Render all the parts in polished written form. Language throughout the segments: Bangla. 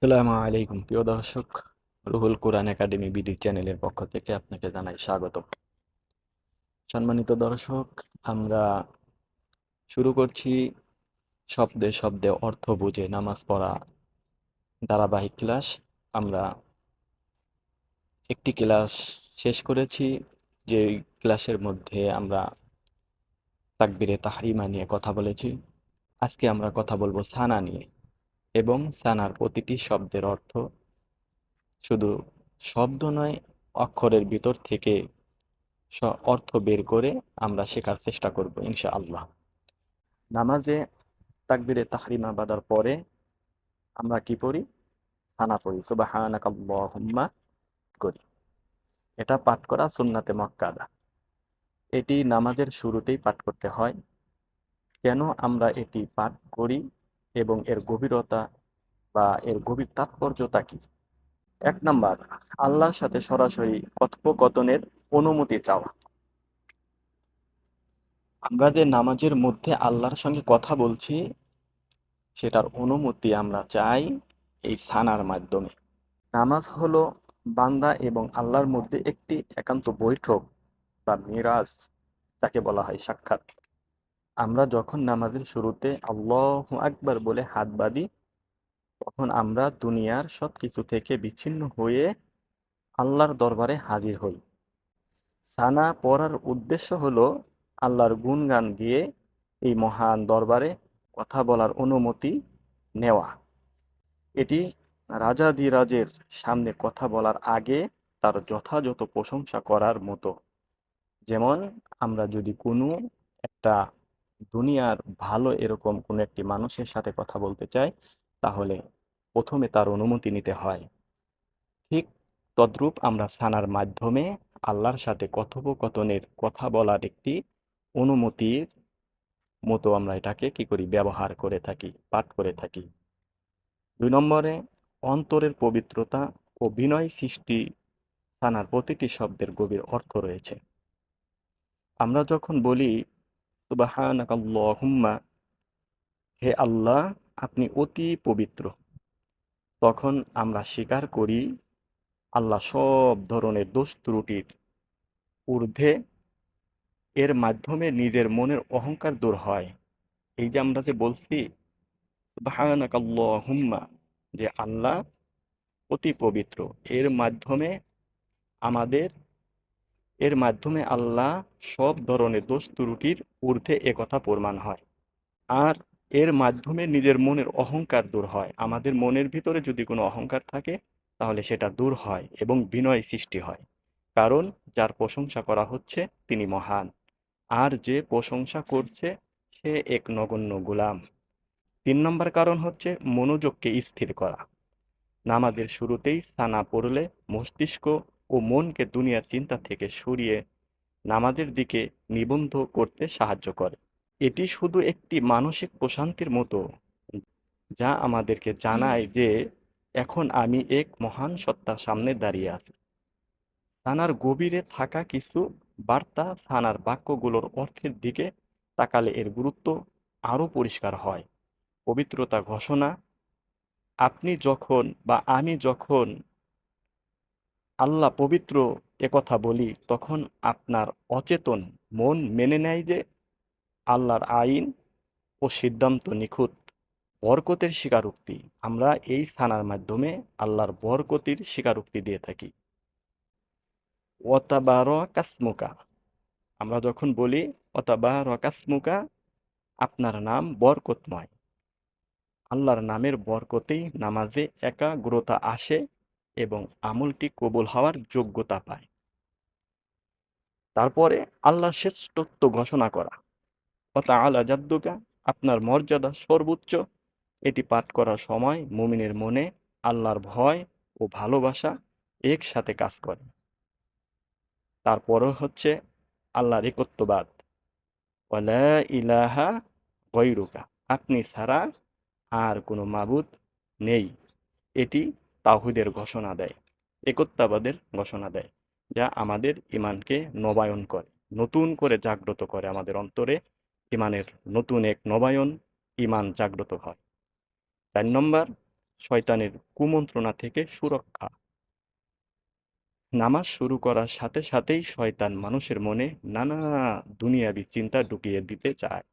আসসালামু আলাইকুম প্রিয় দর্শক। রুহুল কোরআন একাডেমি বিডি চ্যানেলের পক্ষ থেকে আপনাকে জানাই স্বাগত। সম্মানিত দর্শক, আমরা শুরু করছি শব্দে শব্দে অর্থ বুঝে নামাজ পড়া ধারাবাহিক ক্লাস। আমরা একটি ক্লাস শেষ করেছি, যে ক্লাসের মধ্যে আমরা তাকবীরে তাহরিমা নিয়ে কথা বলেছি। আজকে আমরা কথা বলবো সানা নিয়ে, এবং সানার প্রতিটি শব্দের অর্থ, শুধু শব্দ নয়, অক্ষরের ভিতর থেকে অর্থ বের করে আমরা শেখার চেষ্টা করব ইনশাআল্লাহ। নামাজে তাকবীরে তাহরিমা বাঁধার পরে আমরা কি পড়ি? সানা পড়ি, সুবহানাকাল্লাহুম্মা করি। এটা পাঠ করা সুন্নাতে মুআক্কাদা। এটি নামাজের শুরুতেই পাঠ করতে হয়। কেন আমরা এটি পাঠ করি এবং এর গভীরতা বা এর গভীর তাৎপর্যতা কি? 1 নাম্বার, আল্লাহর সাথে সরাসরি কথোপকথনের অনুমতি চাওয়া। আমরা যে নামাজের মধ্যে আল্লাহর সঙ্গে কথা বলছি, সেটার অনুমতি আমরা চাই এই সানার মাধ্যমে। নামাজ হলো বান্দা এবং আল্লাহর মধ্যে একটি একান্ত বৈঠক বা মিরাজ, যাকে বলা হয় সাক্ষাৎ। আমরা যখন নামাজের শুরুতে আল্লাহু আকবার বলে হাত বাঁধি, তখন আমরা দুনিয়ার সব কিছু থেকে বিচ্ছিন্ন হয়ে আল্লাহর দরবারে হাজির হই। সানা পড়ার উদ্দেশ্য হলো আল্লাহর গুণগান গেয়ে এই মহান দরবারে কথা বলার অনুমতি নেওয়া। এটি রাজাধিরাজের সামনে কথা বলার আগে তার যথাযথ প্রশংসা করার মতো। যেমন, আমরা যদি কোনো একটা দুনিয়ার ভালো এরকম কোনো একটি মানুষের সাথে কথা বলতে চাই, তাহলে প্রথমে তার অনুমতি নিতে হয়। ঠিক তদ্রূপ আমরা সানার মাধ্যমে আল্লাহর সাথে কথোপকথনের, কথা বলার একটি অনুমতির মতো আমরা এটাকে কি করি? ব্যবহার করে থাকি, পাঠ করে থাকি। 2 নম্বরে, অন্তরের পবিত্রতা ও বিনয় সৃষ্টি। সানার প্রতিটি শব্দের গভীর অর্থ রয়েছে। আমরা যখন বলি সুবহানাকাল্লাহুম্মা, হে আল্লাহ আপনি অতি পবিত্র, তখন আমরা স্বীকার করি আল্লাহ সব ধরনের দোষ ত্রুটির ঊর্ধ্বে। এর মাধ্যমে নিজের মনের অহংকার দূর হয়। এই যে আমরা যে বলছি সুবহানাকাল্লাহুম্মা, যে আল্লাহ অতি পবিত্র, এর মাধ্যমে আমাদের এর মাধ্যমে আল্লাহ সব ধরনের দোষ ত্রুটির ঊর্ধ্বে একথা প্রমাণ হয়। আর এর মাধ্যমে নিজের মনের অহংকার দূর হয়। আমাদের মনের ভিতরে যদি কোনো অহংকার থাকে, তাহলে সেটা দূর হয় এবং বিনয় সৃষ্টি হয়। কারণ যার প্রশংসা করা হচ্ছে তিনি মহান, আর যে প্রশংসা করছে সে এক নগণ্য গোলাম। 3 নম্বর কারণ হচ্ছে মনোযোগকে স্থির করা। নামাজের শুরুতেই সানা পড়লে মস্তিষ্ক ও মনকে দুনিয়ার চিন্তা থেকে সরিয়ে নামাজের দিকে নিবদ্ধ করতে সাহায্য করে। এটি শুধু একটি মানসিক প্রশান্তির মতো, যা আমাদেরকে জানায় যে এখন আমি এক মহান সত্তার সামনে দাঁড়িয়ে আছি। সানার গভীরে থাকা কিছু বার্তা, সানার বাক্যগুলোর অর্থের দিকে তাকালে এর গুরুত্ব আরও পরিষ্কার হয়। পবিত্রতা ঘোষণা। আপনি যখন বা আমি যখন আল্লাহ পবিত্র একথা বলি, তখন আপনার অচেতন মন মেনে নেয় যে আল্লাহর আইন ও সিদ্ধান্ত নিখুঁত। বরকতের স্বীকারোক্তি। আমরা এই সানার মাধ্যমে আল্লাহর বরকতির স্বীকারোক্তি দিয়ে থাকি। ওয়াতাবারাকাসমুকা, আমরা যখন বলি ওয়াতাবারাকাসমুকা, আপনার নাম বরকতময়। আল্লাহর নামের বরকতেই নামাজে একাগ্রতা আসে এবং আমলটি কবুল হওয়ার যোগ্যতা পায়। তারপরে আল্লাহর শ্রেষ্ঠত্ব ঘোষণা করা। ওয়াতাআলা জাদ্দুকা, আপনার মর্যাদা সর্বোচ্চ। এটি পাঠ করার সময় মুমিনের মনে আল্লাহর ভয় ও ভালোবাসা একসাথে কাজ করে। তারপরও হচ্ছে আল্লাহর একত্ববাদ। ওয়ালা ইলাহা গয়রুকা, আপনি ছাড়া আর কোনো মাবুদ নেই। এটি তাওহীদের ঘোষণা দেয়, একত্ববাদের ঘোষণা দেয়, যা আমাদের ঈমানকে নবায়ন করে, নতুন করে জাগ্রত করে। আমাদের অন্তরে ঈমানের নতুন এক নবায়ন, ঈমান জাগ্রত হয়। 4 নম্বর, শয়তানের কুমন্ত্রণা থেকে সুরক্ষা। নামাজ শুরু করার সাথে সাথেই শয়তান মানুষের মনে নানা দুনিয়াবি চিন্তা ঢুকিয়ে দিতে চায়।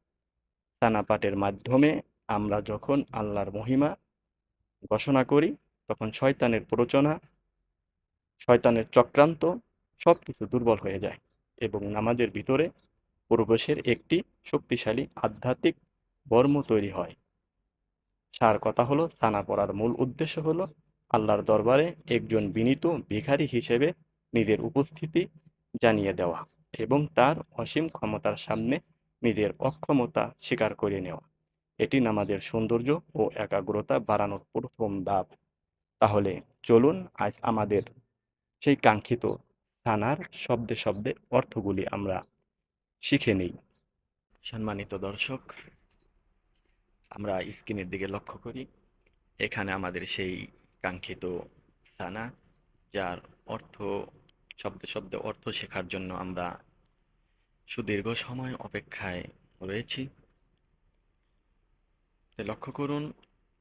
সানা পাঠের মাধ্যমে আমরা যখন আল্লাহর মহিমা ঘোষণা করি, তখন শয়তানের প্ররোচনা, শয়তানের চক্রান্ত সবকিছু দুর্বল হয়ে যায় এবং নামাজের ভিতরে প্রবেশের একটি শক্তিশালী আধ্যাত্মিক বর্ম তৈরি হয়। সার কথা হলো, সানা পড়ার মূল উদ্দেশ্য হলো আল্লাহর দরবারে একজন বিনীত ভিখারি হিসেবে নিজের উপস্থিতি জানিয়ে দেওয়া এবং তার অসীম ক্ষমতার সামনে নিজের অক্ষমতা স্বীকার করে নেওয়া। এটি নামাজের সৌন্দর্য ও একাগ্রতা বাড়ানোর প্রথম ধাপ। তাহলে চলুন আজ আমাদের সেই কাঙ্ক্ষিত সানার শব্দে শব্দে অর্থগুলি আমরা শিখে নেই। সম্মানিত দর্শক, আমরা স্ক্রিনের দিকে লক্ষ্য করি। এখানে আমাদের সেই কাঙ্ক্ষিত সানা, যার অর্থ, শব্দে শব্দে অর্থ শেখার জন্য আমরা সুদীর্ঘ সময় অপেক্ষায় রয়েছি। লক্ষ্য করুন,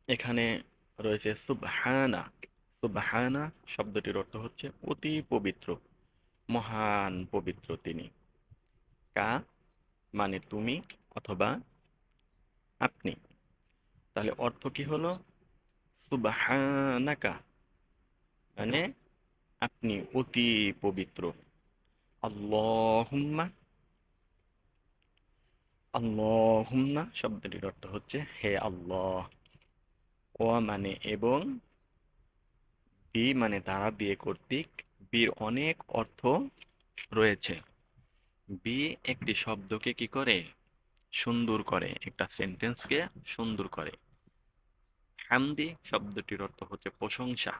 এখানে রয়েছে সুবহানা। সুবহানা শব্দটির অর্থ হচ্ছে অতি পবিত্র, মহান পবিত্র তিনি। কা মানে তুমি অথবা আপনি। তাহলে অর্থ কি হলো? সুবহানাকা মানে আপনি অতি পবিত্র। আল্লাহুম্মা, আল্লাহুম্মা শব্দটির অর্থ হচ্ছে হে আল্লাহ। ওয়া মানে এবং, বি মানে দ্বারা, দিয়ে কর্তৃক। বির অনেক অর্থ রয়েছে। বি একটি শব্দকে কি করে? সুন্দর করে, একটা সেন্টেন্সকে সুন্দর করে। হামদি শব্দটির অর্থ হচ্ছে প্রশংসা।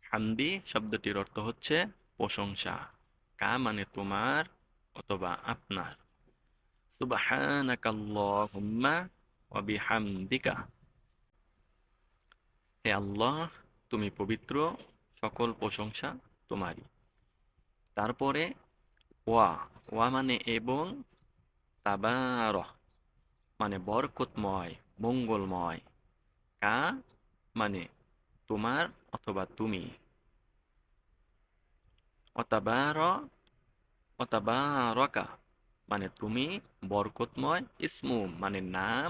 হামদি শব্দটির অর্থ হচ্ছে প্রশংসা। কা মানে তোমার অথবা আপনার। সুবহানাকাল্লাহুম্মা ওয়া বিহামদিকা, হে আল্লাহ তুমি পবিত্র, সকল প্রশংসা তোমারই। তারপরে ওয়া, ওয়া মানে এবং, তাবারক মানে বরকতময়, মঙ্গলময়। কা মানে তোমার অথবা তুমি। অতাবার, অতাবারকা মানে তুমি, বরকতময়। ইসমু মানে নাম,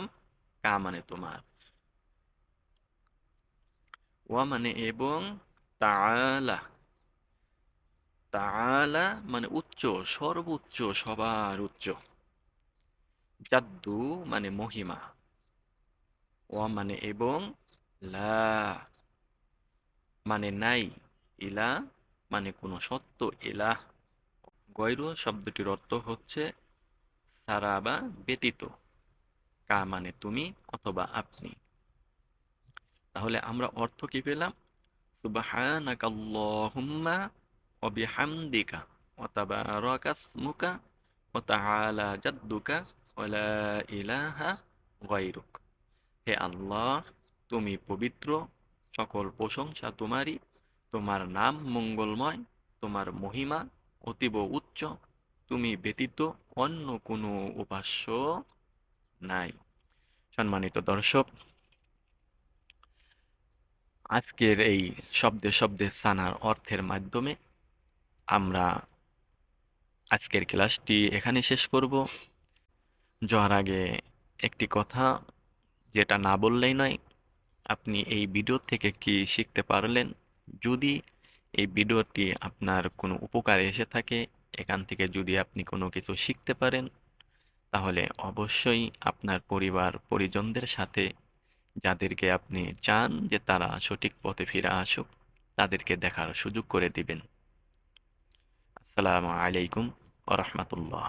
কা মানে তোমার। ওয়া মানে এবং, তাআলা, তাআলা মানে উচ্চ, সর্বোচ্চ, সবার উচ্চ। জাদ্দু মানে মহিমা। ওয়া মানে এবং, লা মানে নাই, ইলা মানে কোনো সত্য ইলাহ। গয়রু শব্দটির অর্থ হচ্ছে ছাড়া বা ব্যতীত। কা মানে তুমি অথবা আপনি। তাহলে আমরা অর্থ কি পেলাম? সুবহানাকাল্লাহুম্মা ওয়া বিহামদিকা ওয়া তাবারাকা ইসমুকা ওয়া তাআলা জাদ্দুকা ওয়া লা ইলাহা গায়রুক। হে আল্লাহ তুমি পবিত্র, সকল প্রশংসা তোমারই, তোমার নাম মঙ্গলময়, তোমার মহিমা অতীব উচ্চ, তুমি ব্যতীত অন্য কোনো উপাস্য নাই। সম্মানিত দর্শক, আজকের এই শব্দে শব্দে সানার অর্থের মাধ্যমে আমরা আজকের ক্লাসটি এখানে শেষ করব। যাওয়ার আগে একটি কথা, যেটা না বললেই নয়, আপনি এই ভিডিও থেকে কি শিখতে পারলেন? যদি এই ভিডিওটি আপনার কোনো উপকারে এসে থাকে, এখান থেকে যদি আপনি কোনো কিছু শিখতে পারেন, তাহলে অবশ্যই আপনার পরিবার পরিজনদের সাথে, যাদেরকে আপনি চান যে তারা সঠিক পথে ফিরে আসুক, তাদেরকে দেখার সুযোগ করে দিবেন। আসসালামু আলাইকুম ওয়া রাহমাতুল্লাহ।